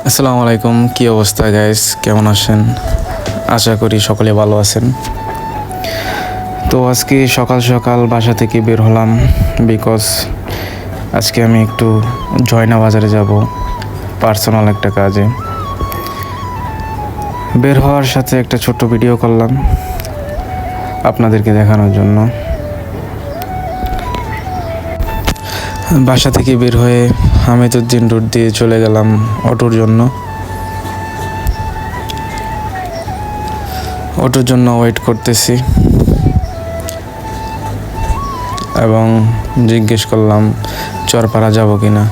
আসসালামু আলাইকুম, কি অবস্থা গাইস? কেমন আছেন? আশা করি সকলে ভালো আছেন। তো আজকে সকাল সকাল বাসা থেকে বের হলাম বিকজ আজকে আমি একটু জয়না বাজারে যাব পার্সোনাল একটা কাজে। বের হওয়ার সাথে একটা ছোট্ট ভিডিও করলাম আপনাদেরকে দেখানোর জন্য। বাসা থেকে বের হয়ে হামিদুদ্দিন রোড দিয়ে চলে গেলাম অটোর জন্য ওয়েট করতেছি এবং জিজ্ঞেস করলাম চরপাড়া যাব কিনা।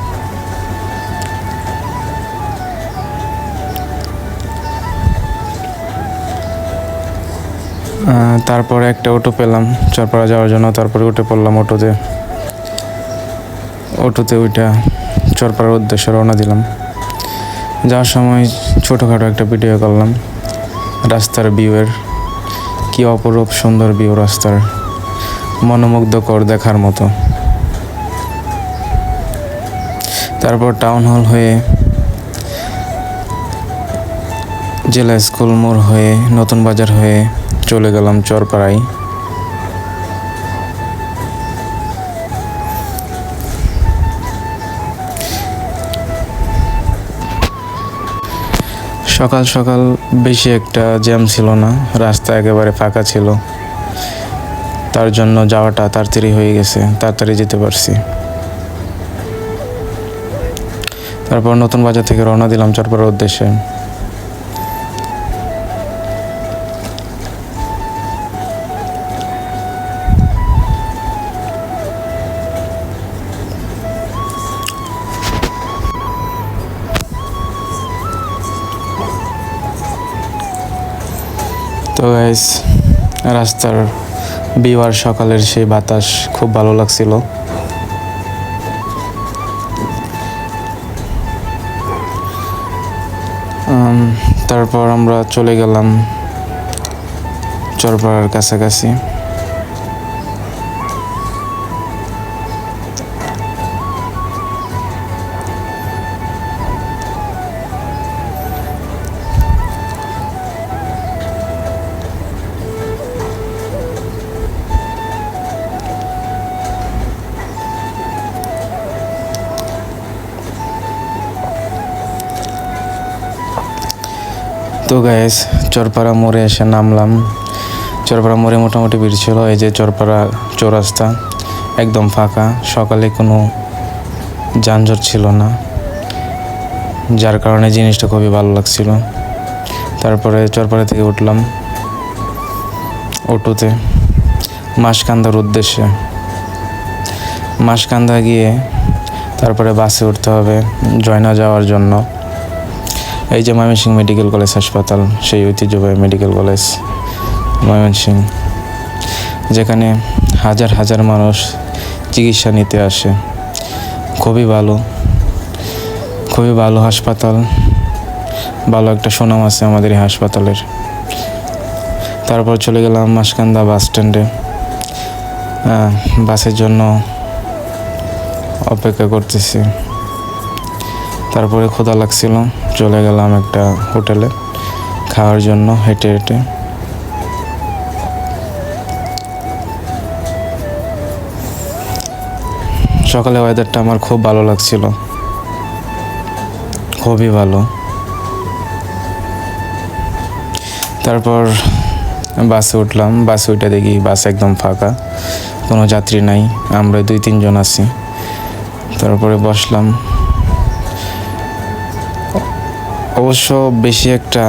তারপরে একটা অটো পেলাম চরপাড়া যাওয়ার জন্য। তারপরে উঠে পড়লাম অটোতে ওইটা চরপাড়ার উদ্দেশ্যে রওনা দিলাম। যাওয়ার সময় ছোটোখাটো একটা ভিডিও করলাম রাস্তার ভিউয়ের। কি অপরূপ সুন্দর ভিউ রাস্তার, মনোমুগ্ধকর দেখার মতো। তারপর টাউন হল হয়ে জেলা স্কুল মোড় হয়ে নতুন বাজার হয়ে চলে গেলাম চরপাড়ায়। সকাল সকাল বেশি একটা জ্যাম ছিল না, রাস্তা একেবারে ফাঁকা ছিল, তার জন্য যাওয়াটা তাড়াতাড়ি হয়ে গেছে, তাড়াতাড়ি যেতে পারছি। তারপর নতুন বাজার থেকে রওনা দিলাম চরপাড়ার উদ্দেশ্যে। তো গাইস, রাস্তার ভিউ আর সকালের সেই বাতাস খুব ভালো লাগছিল। তারপর আমরা চলে গেলাম চরপাড়ার কাছাকাছি। তো গাইস, চরপাড়া মোড়ে এসে নামলাম। চরপাড়া মোড়ে মোটামুটি ভিড় ছিল। এই যে চরপাড়া চৌরাস্তা একদম ফাঁকা, সকালে কোনো যানজট ছিল না, যার কারণে জিনিসটা খুবই ভালো লাগছিল। তারপরে চরপাড়া থেকে উঠলাম অটোতে মাসকান্দার উদ্দেশ্যে। মাসকান্দা গিয়ে তারপরে বাসে উঠতে হবে জয়না যাওয়ার জন্য। এই যে ময়মনসিংহ মেডিকেল কলেজ হাসপাতাল, সেই ঐতিহ্যবাহী মেডিকেল কলেজ ময়মনসিংহ, যেখানে হাজার হাজার মানুষ চিকিৎসা নিতে আসে। খুবই ভালো হাসপাতাল, ভালো একটা সুনাম আছে আমাদের এই হাসপাতালের। তারপর চলে গেলাম মাসকান্দা বাস স্ট্যান্ডে বাসের জন্য অপেক্ষা করতেছি। তারপরে ক্ষুধা লাগছিল, চলে গেলাম একটা হোটেলে খাওয়ার জন্য হেঁটে হেঁটে। সকালে ওয়েদারটা আমার খুব ভালো লাগছিল, খুবই ভালো। তারপর বাসে উঠলাম। বাসে উঠে দেখি বাস একদম ফাঁকা, কোনো যাত্রী নাই, আমরা 2-3 জন আছি। তারপরে বসলাম। অবশ্য বেশি একটা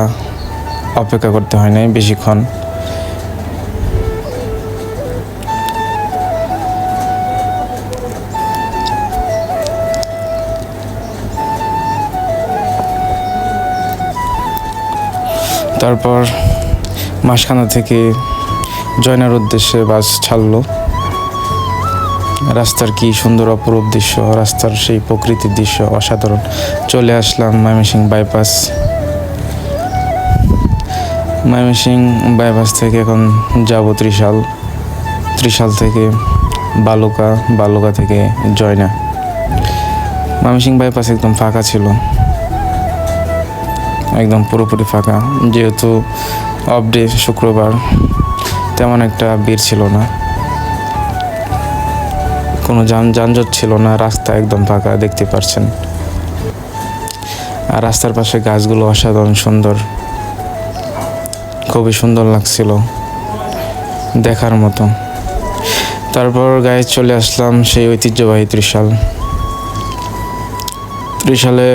অপেক্ষা করতে হয় নাই বেশিক্ষণ। তারপর মাসখানা থেকে জয়নার উদ্দেশ্যে বাস ছাড়লো। রাস্তার কি সুন্দর অপরূপ দৃশ্য, রাস্তার সেই প্রকৃতির দৃশ্য অসাধারণ। চলে আসলাম ময়মনসিংহ বাইপাস। ময়মনসিংহ বাইপাস থেকে এখন যাব ত্রিশাল থেকে বালুকা থেকে জয়না। ময়মনসিংহ বাইপাস একদম ফাঁকা ছিল। একদম পুরোপুরি ফাঁকা, যেহেতু অফ ডে শুক্রবার, তেমন একটা ভিড় ছিল না, কোনো যানজট ছিল না, রাস্তা একদম ফাঁকা দেখতে পাচ্ছেন। আর রাস্তার পাশে গাছগুলো অসাধারণ সুন্দর, খুবই সুন্দর লাগছিল, দেখার মতো। তারপর গায়ে চলে আসলাম সেই ঐতিহ্যবাহী ত্রিশালে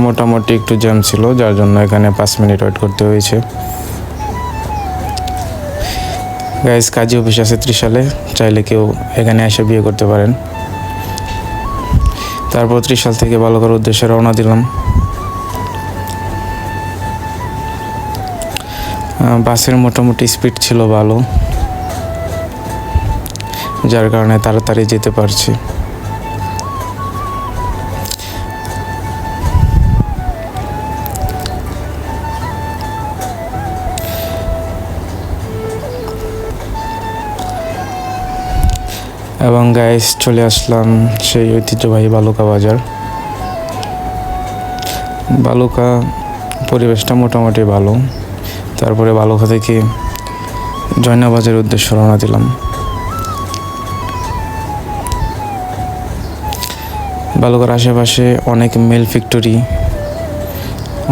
মোটামুটি একটু জ্যাম ছিল, যার জন্য এখানে 5 মিনিট ওয়েট করতে হয়েছে। গাইস কাজী অফিস আছে ত্রিশালে, চাইলে কেউ এখানে এসে বিয়ে করতে পারেন। তারপর ত্রিশাল থেকে বালুকার উদ্দেশ্যে রওনা দিলাম। বাসের মোটামুটি স্পিড ছিল ভালো, যার কারণে তাড়াতাড়ি যেতে পারছি। এবং গাইস চলে আসলাম সেই ঐতিহ্যবাহী বালুকা বাজার। বালুকা পরিবেশটা মোটামুটি ভালো। তারপরে বালুকা থেকে জয়নাবাজারের উদ্দেশ্যে রওনা দিলাম। বালুকার আশেপাশে অনেক মিল ফ্যাক্টরি,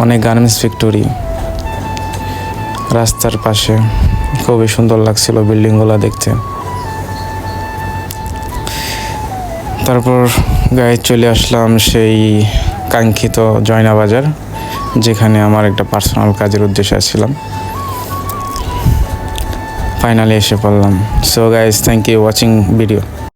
অনেক গার্মেন্টস ফ্যাক্টরি, রাস্তার পাশে খুবই সুন্দর লাগছিল বিল্ডিংগুলো দেখতে। তারপর গায়ে চলে আসলাম সেই কাঙ্ক্ষিত জয়নাবাজার, যেখানে আমার একটা পার্সোনাল কাজের উদ্দেশ্যে আসছিলাম। ফাইনালি এসে পড়লাম। So guys, thank you watching video.